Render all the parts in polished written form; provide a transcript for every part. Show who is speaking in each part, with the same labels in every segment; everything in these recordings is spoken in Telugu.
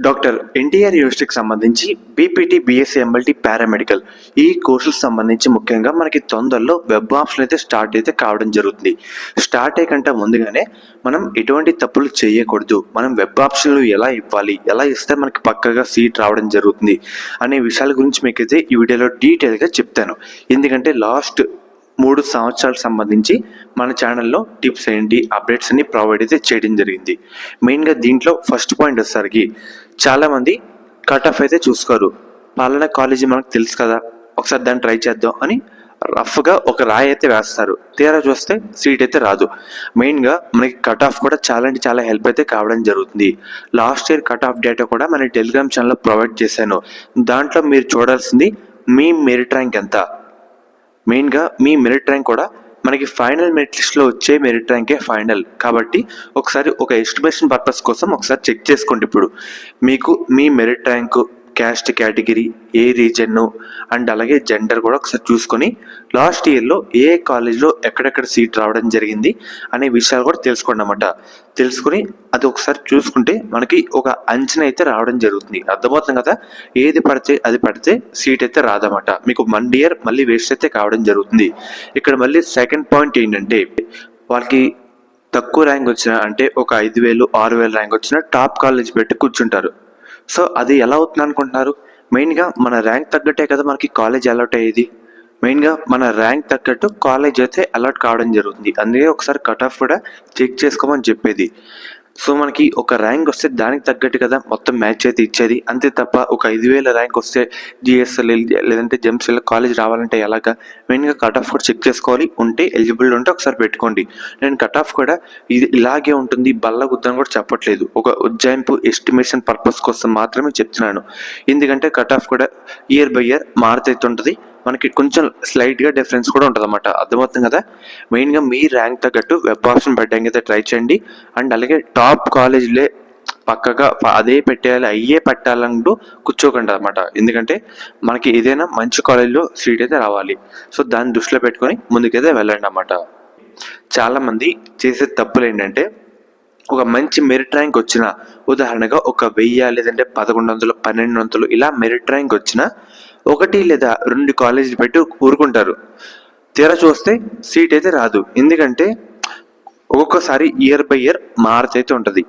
Speaker 1: డాక్టర్ ఎన్టీఆర్ యూనివర్సిటీకి సంబంధించి బీపీటీ, బీఎస్సీ, ఎంఎల్టీ, పారామెడికల్ ఈ కోర్సులకు సంబంధించి ముఖ్యంగా మనకి తొందరలో వెబ్ ఆప్షన్ అయితే స్టార్ట్ అయితే కావడం జరుగుతుంది. స్టార్ట్ అయ్యేకంటే ముందుగానే మనం ఎటువంటి తప్పులు చేయకూడదు, మనం వెబ్ ఆప్షన్లు ఎలా ఇవ్వాలి, ఎలా ఇస్తే మనకి పక్కగా సీట్ రావడం జరుగుతుంది అనే విషయాల గురించి మీకైతే ఈ వీడియోలో డీటెయిల్గా చెప్తాను. ఎందుకంటే లాస్ట్ 3 సంవత్సరాలకు సంబంధించి మన ఛానల్లో టిప్స్ ఏంటి, అప్డేట్స్ అన్ని ప్రొవైడ్ అయితే చేయడం జరిగింది. మెయిన్గా దీంట్లో ఫస్ట్ పాయింట్ వచ్చేసరికి చాలామంది కట్ ఆఫ్ అయితే చూసుకోరు. పాలనా కాలేజీ మనకు తెలుసు కదా, ఒకసారి దాన్ని ట్రై చేద్దాం అని రఫ్గా ఒక రాయి అయితే వేస్తారు. తీరా చూస్తే సీట్ అయితే రాదు. మెయిన్గా మనకి కట్ ఆఫ్ కూడా చాలా అంటే చాలా హెల్ప్ అయితే కావడం జరుగుతుంది. Last year cut off data కూడా మన టెలిగ్రామ్ ఛానల్లో ప్రొవైడ్ చేశాను. దాంట్లో మీరు చూడాల్సింది మీ మెరిట్ ర్యాంక్ ఎంత. మెయిన్గా మీ మెరిట్ ర్యాంక్ కూడా మనకి ఫైనల్ మెరిట్ లిస్ట్లో వచ్చే మెరిట్ ర్యాంకే ఫైనల్ కాబట్టి ఒకసారి ఒక ఎస్టిమేషన్ పర్పస్ కోసం ఒకసారి చెక్ చేసుకోండి. ఇప్పుడు మీకు మీ మెరిట్ ర్యాంకు, క్యాస్ట్ కేటగిరీ, ఏ రీజన్ అండ్ అలాగే జెండర్ కూడా ఒకసారి చూసుకొని లాస్ట్ ఇయర్లో ఏ కాలేజ్లో ఎక్కడెక్కడ సీట్ రావడం జరిగింది అనే విషయాలు కూడా తెలుసుకోండి అన్నమాట. తెలుసుకుని అది ఒకసారి చూసుకుంటే మనకి ఒక అంచనా అయితే రావడం జరుగుతుంది. అర్థమవుతుంది కదా, ఏది పడితే అది పడితే సీట్ అయితే రాదన్నమాట. మీకు 1 ఇయర్ మళ్ళీ వేస్ట్ అయితే కావడం జరుగుతుంది. ఇక్కడ మళ్ళీ సెకండ్ పాయింట్ ఏంటంటే వాళ్ళకి తక్కువ ర్యాంక్ వచ్చిన, అంటే ఒక 5,000, 6,000 ర్యాంక్ వచ్చిన టాప్ కాలేజ్ పెట్టి కూర్చుంటారు. సో అది ఎలా అవుతుంది అనుకుంటున్నారు? మెయిన్గా మన ర్యాంక్ తగ్గట్టే కదా మనకి కాలేజ్ అలాట్ అయ్యేది. మెయిన్గా మన ర్యాంక్ తగ్గట్టు కాలేజ్ అయితే అలాట్ కావడం జరుగుతుంది. అందుకే ఒకసారి కట్ ఆఫ్ కూడా చెక్ చేసుకోమని చెప్పేది. సో మనకి ఒక ర్యాంక్ వస్తే దానికి తగ్గట్టు కదా మొత్తం మ్యాచ్ అయితే ఇచ్చేది. అంతే తప్ప ఒక 5,000 ర్యాంక్ వస్తే జిఎస్ఎల్ లేదంటే జెమ్స్ఎల్ కాలేజ్ రావాలంటే ఎలాగా? మెయిన్గా కట్ ఆఫ్ కూడా చెక్ చేసుకోవాలి. ఉంటే ఎలిజిబుల్ ఉంటే ఒకసారి పెట్టుకోండి. నేను కట్ ఆఫ్ కూడా ఇది ఇలాగే ఉంటుంది బల్ల గుద్దని కూడా చెప్పట్లేదు, ఒక ఉజ్జాయింపు ఎస్టిమేషన్ పర్పస్ కోసం మాత్రమే చెప్తున్నాను. ఎందుకంటే కట్ ఆఫ్ కూడా ఇయర్ బై ఇయర్ మారుతూంటుంది, మనకి కొంచెం స్లైట్గా డిఫరెన్స్ కూడా ఉంటుంది అన్నమాట. అర్థమవుతుంది కదా. మెయిన్గా మీ ర్యాంక్ తగ్గట్టు వెబ్ ఆప్షన్ పెట్టడానికి అయితే ట్రై చేయండి. అండ్ అలాగే టాప్ కాలేజీలే పక్కగా అదే పెట్టేయాలి, అయ్యే పెట్టాలంటూ కూర్చోకండి అనమాట. ఎందుకంటే మనకి ఏదైనా మంచి కాలేజీలో సీట్ అయితే రావాలి. సో దాన్ని దృష్టిలో పెట్టుకొని ముందుకైతే వెళ్ళండి అన్నమాట. చాలామంది చేసే తప్పులు ఏంటంటే ఒక మంచి మెరిట్ ర్యాంక్ వచ్చిన, ఉదాహరణగా ఒక 1000 లేదంటే 1100, 1200 ఇలా మెరిట్ ర్యాంక్ వచ్చిన 1 లేదా 2 కాలేజీలు పెట్టి ఊరుకుంటారు. తీరా చూస్తే సీట్ అయితే రాదు. ఎందుకంటే ఒక్కొక్కసారి ఇయర్ బై ఇయర్ మారుతైతే ఉంటుంది.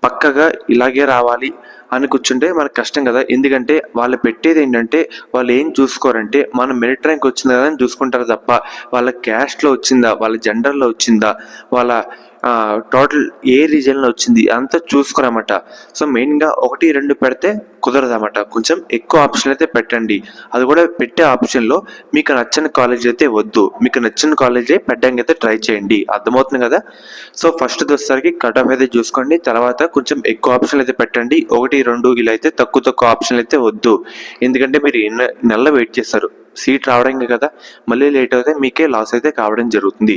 Speaker 1: పక్కగా ఇలాగే రావాలి అని కూర్చుంటే మనకు కష్టం కదా. ఎందుకంటే వాళ్ళు పెట్టేది ఏంటంటే వాళ్ళు ఏం చూసుకోరంటే మన మెరిట్ ర్యాంక్ వచ్చిందా కదా అని చూసుకుంటారు తప్ప వాళ్ళ క్యాస్ట్లో వచ్చిందా, వాళ్ళ జెండర్లో వచ్చిందా, వాళ్ళ టోటల్ ఏ రీజన్లో వచ్చింది అంతా చూసుకోరన్నమాట. సో మెయిన్గా 1, 2 పెడితే కుదరదన్నమాట. కొంచెం ఎక్కువ ఆప్షన్ అయితే పెట్టండి. అది కూడా పెట్టే ఆప్షన్లో మీకు నచ్చిన కాలేజ్ అయితే వద్దు, మీకు నచ్చిన కాలేజే పెట్టడానికి అయితే ట్రై చేయండి. అర్థమవుతుంది కదా. సో ఫస్ట్ వచ్చేసరికి కట్ ఆఫ్ అయితే చూసుకోండి. తర్వాత కొంచెం ఎక్కువ ఆప్షన్లు అయితే పెట్టండి. 1, 2 ఇలా అయితే తక్కువ ఆప్షన్లు అయితే వద్దు. ఎందుకంటే మీరు నెలలు వెయిట్ చేస్తారు సీట్ రావడానికి కదా, మళ్ళీ లేట్ అయితే మీకే లాస్ అయితే కావడం జరుగుతుంది.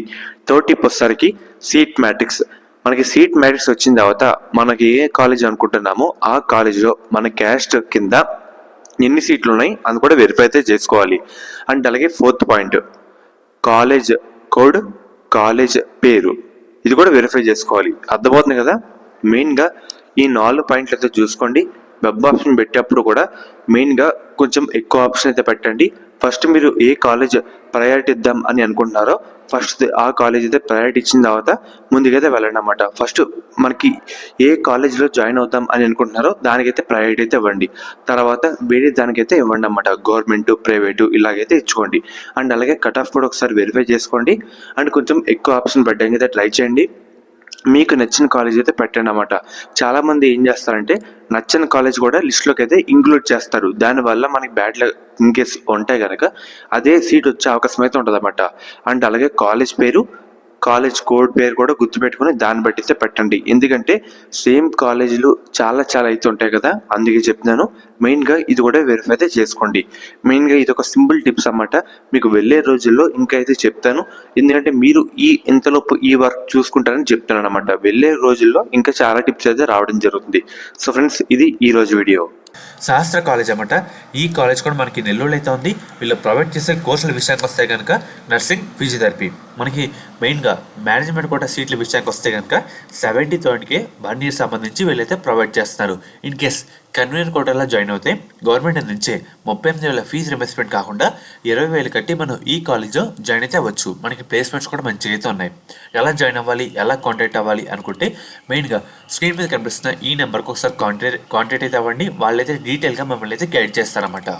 Speaker 1: థర్డ్ టిప్ వచ్చేసరికి సీట్ మ్యాట్రిక్స్. మనకి సీట్ మ్యాట్రిక్స్ వచ్చిన తర్వాత మనకి ఏ కాలేజ్ అనుకుంటున్నామో ఆ కాలేజ్లో మన క్యాస్ట్ కింద ఎన్ని సీట్లు ఉన్నాయి అది కూడా వెరిఫై అయితే చేసుకోవాలి. అండ్ అలాగే fourth point college code, college పేరు, ఇది కూడా వెరిఫై చేసుకోవాలి. అర్థమవుతుంది కదా. మెయిన్గా ఈ 4 పాయింట్లు అయితే చూసుకోండి. వెబ్ ఆప్షన్ పెట్టేప్పుడు కూడా మెయిన్గా కొంచెం ఎక్కువ ఆప్షన్ అయితే పెట్టండి. ఫస్ట్ మీరు ఏ కాలేజ్ ప్రయారిటీ ఇద్దాం అని అనుకుంటున్నారో ఫస్ట్ ఆ కాలేజ్ అయితే ప్రయారిటీ ఇచ్చిన తర్వాత ముందుకైతే వెళ్ళండి అన్నమాట. ఫస్ట్ మనకి ఏ కాలేజ్లో జాయిన్ అవుతాం అని అనుకుంటున్నారో దానికైతే ప్రయారిటీ అయితే ఇవ్వండి. తర్వాత వేరే దానికైతే ఇవ్వండి అన్నమాట. గవర్నమెంట్, ప్రైవేటు ఇలాగైతే ఇచ్చుకోండి. అండ్ అలాగే కట్ ఆఫ్ కూడా ఒకసారి వెరిఫై చేసుకోండి. అండ్ కొంచెం ఎక్కువ ఆప్షన్ పెట్టడానికి అయితే ట్రై చేయండి. మీకు నచ్చిన కాలేజ్ అయితే పెట్టండి అన్నమాట. చాలామంది ఏం చేస్తారంటే నచ్చిన కాలేజ్ కూడా లిస్ట్లోకి అయితే ఇంక్లూడ్ చేస్తారు. దానివల్ల మనకి బ్యాడ్ లక్ ఇన్ కేస్ ఉంటే కనుక అదే సీట్ వచ్చే అవకాశం అయితే ఉంటుంది అన్నమాట. అండ్ అలాగే కాలేజ్ పేరు, కాలేజ్ కోడ్ పేరు కూడా గుర్తుపెట్టుకుని దాన్ని బట్టి అయితే పెట్టండి. ఎందుకంటే సేమ్ కాలేజీలు చాలా అయితే ఉంటాయి కదా, అందుకే చెప్తున్నాను. మెయిన్గా ఇది కూడా వెరిఫై అయితే చేసుకోండి. మెయిన్గా ఇది ఒక సింపుల్ టిప్స్ అన్నమాట. మీకు వెళ్ళే రోజుల్లో ఇంకా అయితే చెప్తాను. ఎందుకంటే మీరు ఇంతలోపు ఈ వర్క్ చూసుకుంటారని చెప్తాను అనమాట. వెళ్ళే రోజుల్లో ఇంకా చాలా టిప్స్ అయితే రావడం జరుగుతుంది. సో ఫ్రెండ్స్, ఇది ఈరోజు వీడియో.
Speaker 2: శాస్త్ర కాలేజ్ అన్నమాట. ఈ కాలేజ్ కూడా మనకి నెల్లూరులో అయితే ఉంది. వీళ్ళు ప్రొవైడ్ చేసే కోర్సుల విషయానికి వస్తే కనుక నర్సింగ్, ఫిజియోథెరపీ మనకి మెయిన్గా మేనేజ్మెంట్ కోటా సీట్ల విషయానికి వస్తే కనుక 70,000కే 1 year సంబంధించి వీళ్ళైతే ప్రొవైడ్ చేస్తున్నారు. ఇన్ కేస్ కన్వీనర్ కోటాలో జాయిన్ అవుతే గవర్నమెంట్ నుంచే 38,000 ఫీజు రిమెస్మెంట్ కాకుండా 20,000 కట్టి మనం ఈ కాలేజ్లో జాయిన్ అయితే అవ్వచ్చు. మనకి ప్లేస్మెంట్స్ కూడా మంచిగా అయితే ఉన్నాయి. ఎలా జాయిన్ అవ్వాలి, ఎలా కాంటాక్ట్ అవ్వాలి అనుకుంటే మెయిన్గా స్క్రీన్ మీద కనిపిస్తున్న ఈ నెంబర్కి ఒకసారి కాంటాక్ట్ అయితే అవ్వండి. వాళ్ళైతే డీటెయిల్గా మమ్మల్ని అయితే గైడ్ చేస్తారన్నమాట.